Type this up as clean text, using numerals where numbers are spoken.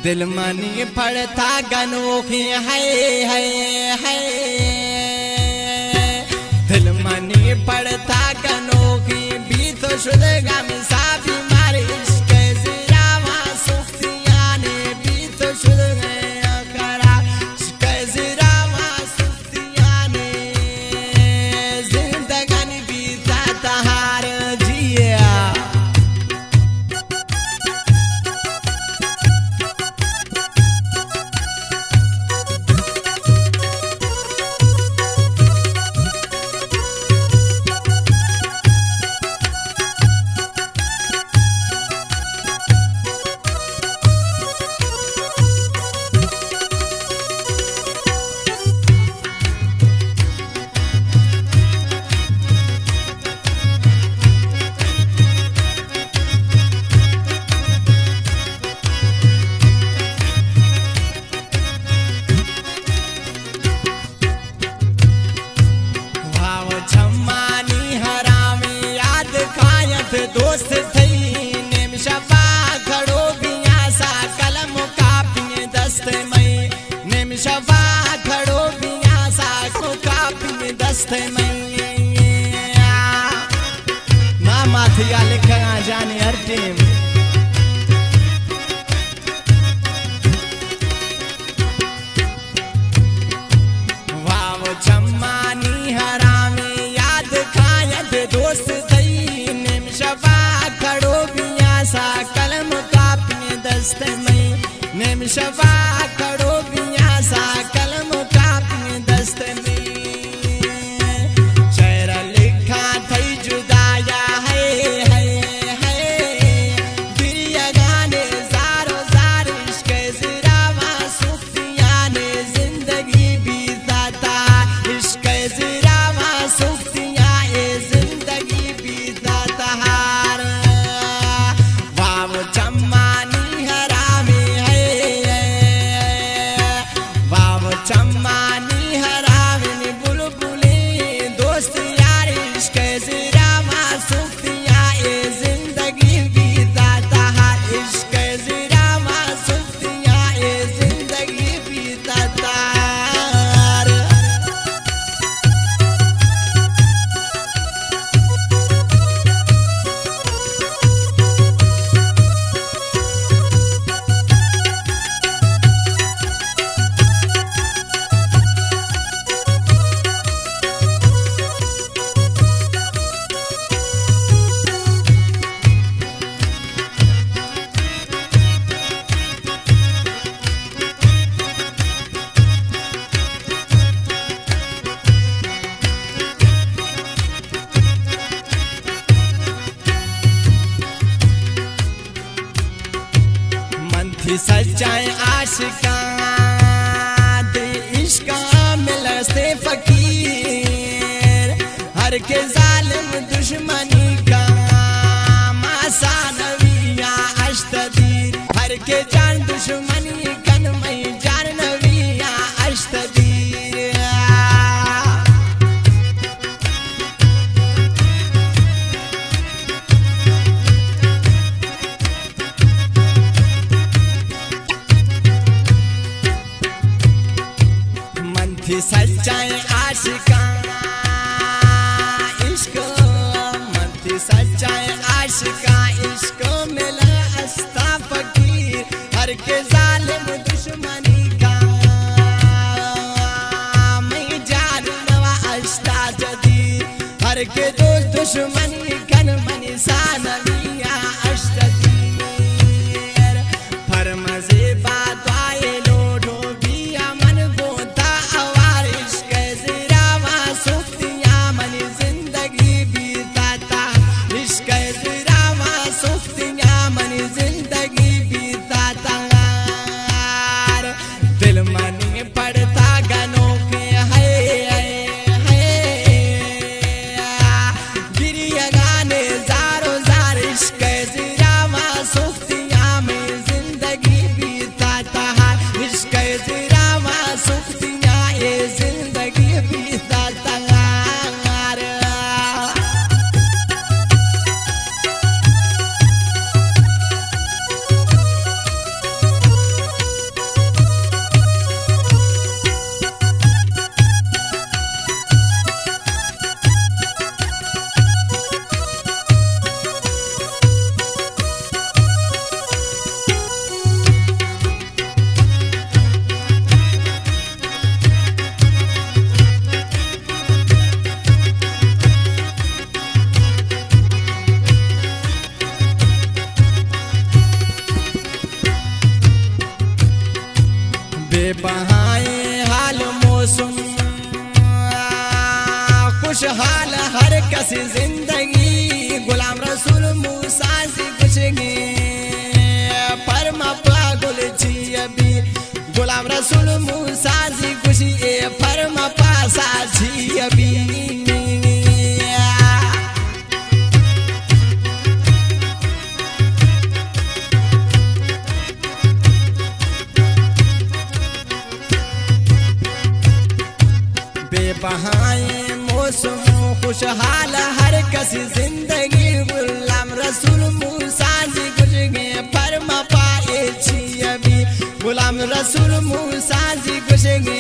दिल मनी पड़ता गनोखी है दिल मनी पड़ता गनोखी भी तो शुद्ध मिसा बीमारी इश्क ज़िरावा सुख्तियाने भी तो शुद्ध करा इश्क ज़िरावा सुख्तियाने जिंदगानी बीता तहार जिया दोस्त थई नेम शफा खड़ो बिया सा कलम कापी दस्त में नेम शफा खड़ो बिया सा कापी दस्त में ना माथिया लिखा जाने हर टीम वाव चम्मानी हरामी याद खायत दोस्त शफा खड़ो बिया सा कलम कापी दस्त में नेम शफा खड़ो बिया सा कलम कापी दस्त में शेर लिखा थई जुदाया है गिरिया गाने ज़ारो ज़ार इश्क ज़िरावा सुख्तियाने जिंदगी बीता इश्क ज़िरावा सुख्तिया जिंदगी बीता चम्मानी हरामी बुलबुली दोस्त यार इश्क ज़िरावा सुख्तिया जिंदगी बीता तहार इश्क ज़िरावा सुख्तिया जिंदगी बीता तहार सच्चाई आशिका दे इश्का मिल से फकीर हर के जालिम दुश्मनी का मासा नविया अश्तदीर हर के जान दुश्मनी कन में जान नविया अश्तदीर सच्चाई आशिका इश्क मत सच्चाई आशिका इश्क मिला अस्ता फकीर हर के जालिम दुश्मनी का मैं जान नवा अस्ता जदीर हर के दोस्त दुश्मनी कन मनी सानविया अश्तदीर फरमज़े बात आए लोडो बिया मन गोता जिंदगी बीता इश्क ज़िरावा सुख्तिया मनी जिंदगी बीता दिल मनी पड़ता गनों के है गिरिया गाने ज़ारो ज़ार इश्क ज़िरावा सुख्तिया में जिंदगी बीता इश्क ज़िरावा सुख्तिया जिंदगी बीता बेबहाए हाल मौसम खुशहाल हर कस जिंदगी गुलाम रसूल मूसा से कुछ गे फरमा पागुल छी अभी गुलाम रसूल मूसा से कुछ ए फरमा पासा छी अभी बेबहाए मौसम खुशहाल हर कस जिंदगी गुलाम रसूल मूसा जी कुछ गे फरमा पाए छी अभी गुलाम रसूल मूसा जी कुछ गे